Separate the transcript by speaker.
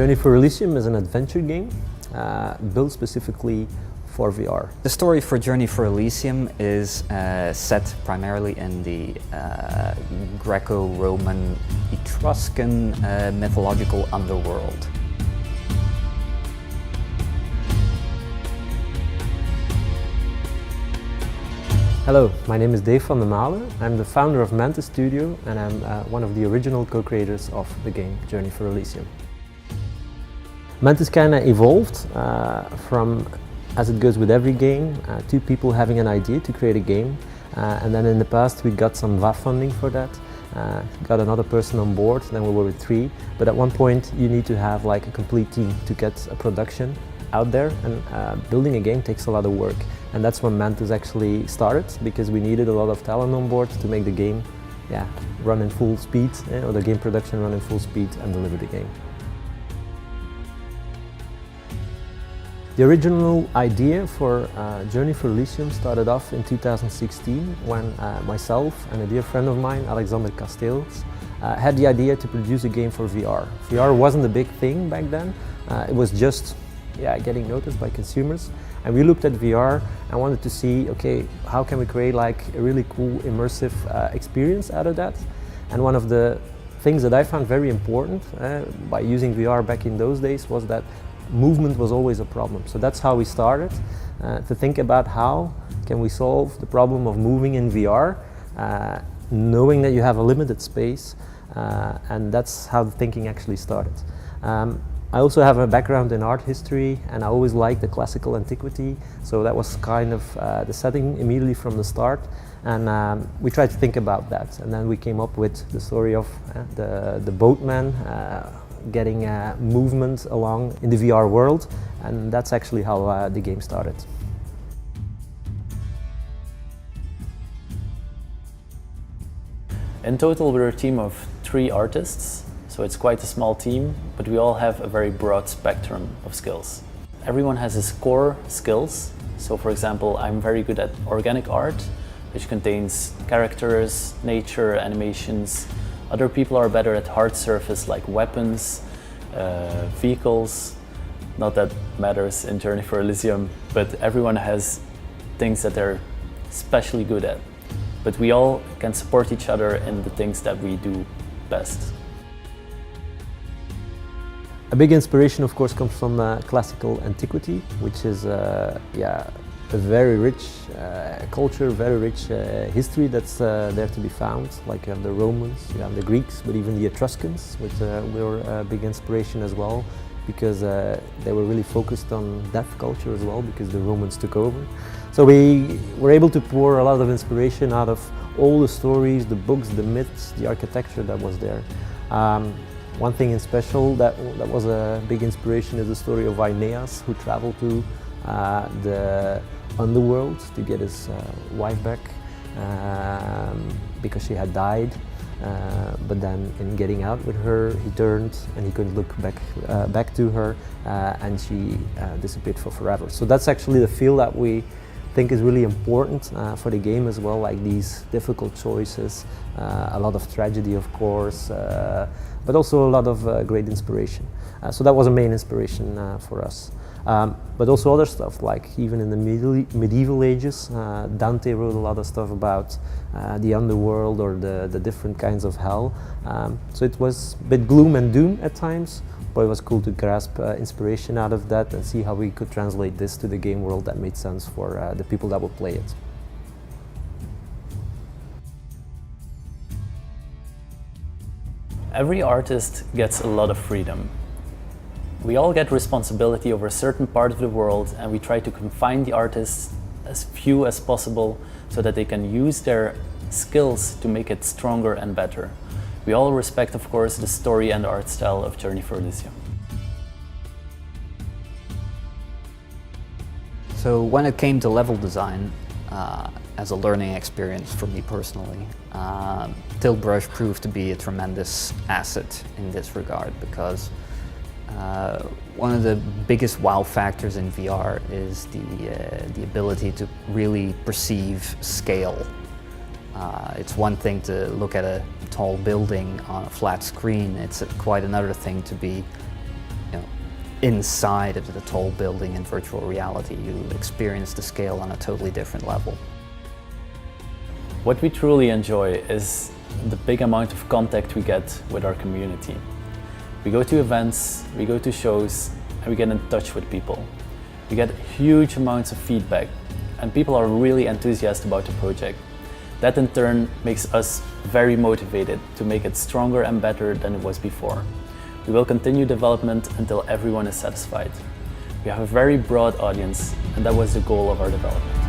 Speaker 1: Journey for Elysium is an adventure game built specifically for VR.
Speaker 2: The story for Journey for Elysium is set primarily in the Greco-Roman Etruscan mythological underworld.
Speaker 1: Hello, my name is Dave van der Malen. I'm the founder of Mantis Studio and I'm one of the original co-creators of the game Journey for Elysium. Mantis kind of evolved from, as it goes with every game, two people having an idea to create a game, and then in the past we got some VAF funding for that, got another person on board, then we were with three, but at one point you need to have like a complete team to get a production out there, and building a game takes a lot of work, and that's when Mantis actually started, because we needed a lot of talent on board to make the game run in full speed, or the game production run in full speed and deliver the game. The original idea for Journey for Elysium started off in 2016 when myself and a dear friend of mine, Alexander Casteels, had the idea to produce a game for VR. VR wasn't a big thing back then, it was just getting noticed by consumers, and we looked at VR and wanted to see, okay, how can we create like a really cool immersive experience out of that. And one of the things that I found very important by using VR back in those days was that movement was always a problem. So that's how we started to think about how can we solve the problem of moving in VR, knowing that you have a limited space, and that's how the thinking actually started. I also have a background in art history and I always liked the classical antiquity, so that was kind of the setting immediately from the start, and we tried to think about that, and then we came up with the story of the boatman getting movement along in the VR world, and that's actually how the game started.
Speaker 3: In total we're a team of 3 artists, so it's quite a small team, but we all have a very broad spectrum of skills. Everyone has his core skills, so for example I'm very good at organic art, which contains characters, nature, animations. Other people are better at hard surface like weapons, vehicles. Not that matters in Journey for Elysium, but everyone has things that they're especially good at. But we all can support each other in the things that we do best.
Speaker 1: A big inspiration of course comes from classical antiquity, which is a very rich culture, very rich history that's there to be found. Like you have the Romans, you have the Greeks, but even the Etruscans, which were a big inspiration as well, because they were really focused on death culture as well, because the Romans took over. So we were able to pour a lot of inspiration out of all the stories, the books, the myths, the architecture that was there. One thing in special that was a big inspiration is the story of Aeneas, who traveled to the underworld to get his wife back because she had died, but then in getting out with her he turned and he couldn't look back to her, and she disappeared for forever. So that's actually the feel that we think is really important for the game as well, like these difficult choices, a lot of tragedy of course, but also a lot of great inspiration. So that was a main inspiration for us. But also other stuff, like even in the medieval ages, Dante wrote a lot of stuff about the underworld or the different kinds of hell. So it was a bit gloom and doom at times, but it was cool to grasp inspiration out of that and see how we could translate this to the game world that made sense for the people that would play it.
Speaker 3: Every artist gets a lot of freedom. We all get responsibility over a certain part of the world, and we try to confine the artists as few as possible so that they can use their skills to make it stronger and better. We all respect, of course, the story and art style of Journey for Elysium.
Speaker 2: So when it came to level design, as a learning experience for me personally, Tilt Brush proved to be a tremendous asset in this regard, because one of the biggest wow factors in VR is the ability to really perceive scale. It's one thing to look at a tall building on a flat screen. It's quite another thing to be inside of the tall building in virtual reality. You experience the scale on a totally different level.
Speaker 3: What we truly enjoy is the big amount of contact we get with our community. We go to events, we go to shows, and we get in touch with people. We get huge amounts of feedback, and people are really enthusiastic about the project. That in turn makes us very motivated to make it stronger and better than it was before. We will continue development until everyone is satisfied. We have a very broad audience, and that was the goal of our development.